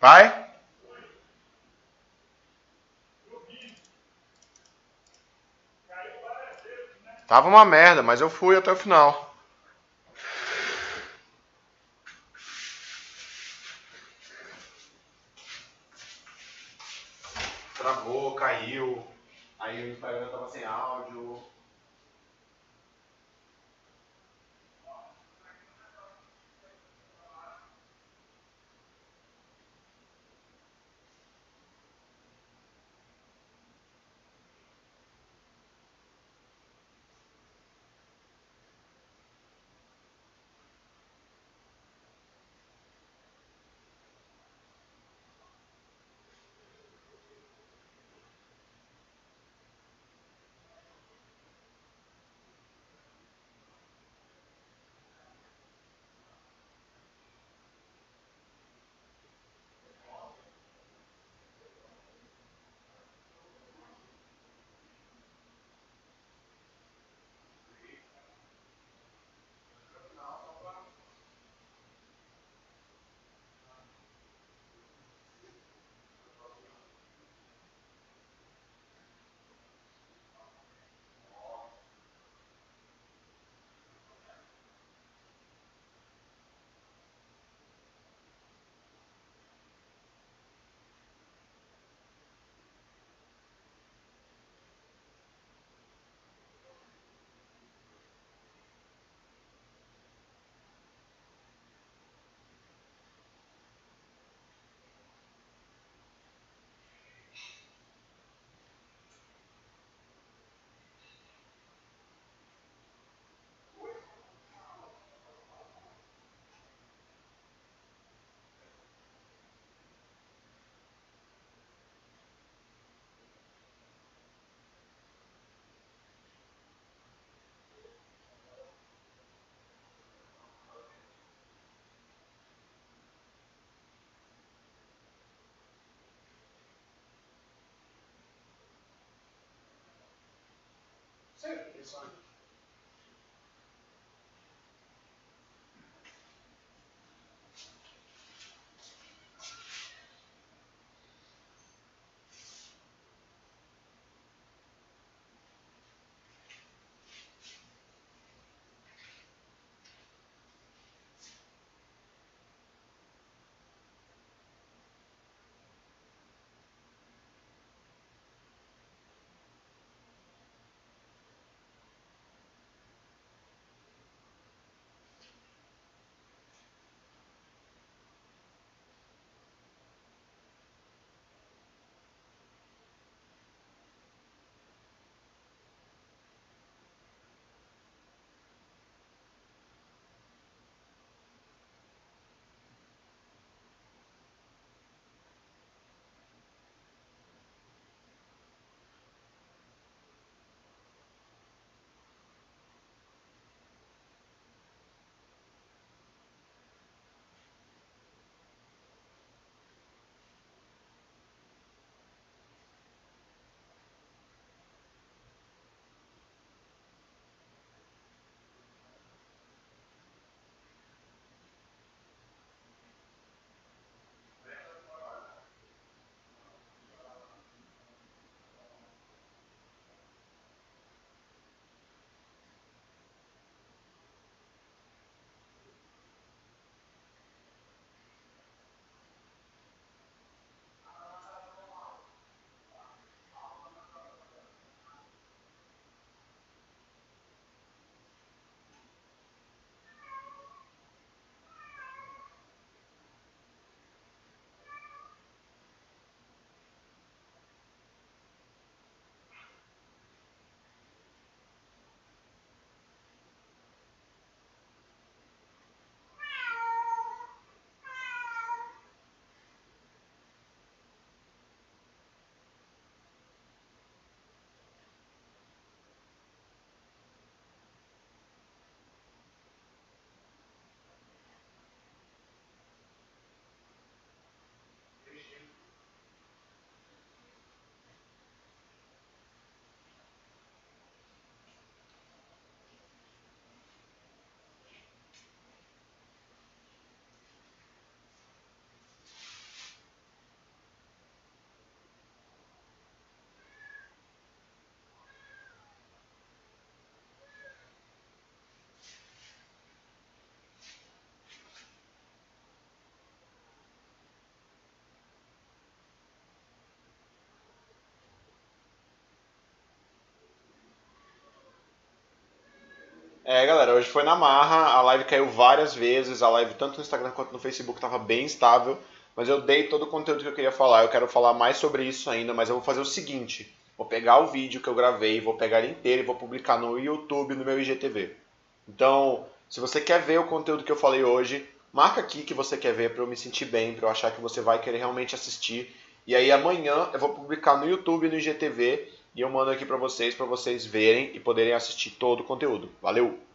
Pai? Tava uma merda, mas eu fui até o final. Travou, caiu. Aí o Instagram tava sem áudio. Galera, hoje foi na marra, a live caiu várias vezes, a live tanto no Instagram quanto no Facebook estava bem estável, mas eu dei todo o conteúdo que eu queria falar. Eu quero falar mais sobre isso ainda, mas eu vou fazer o seguinte: vou pegar o vídeo que eu gravei, vou pegar ele inteiro e vou publicar no YouTube, no meu IGTV. Então, se você quer ver o conteúdo que eu falei hoje, marca aqui que você quer ver para eu me sentir bem, para eu achar que você vai querer realmente assistir. E aí amanhã eu vou publicar no YouTube e no IGTV e eu mando aqui para vocês verem e poderem assistir todo o conteúdo. Valeu!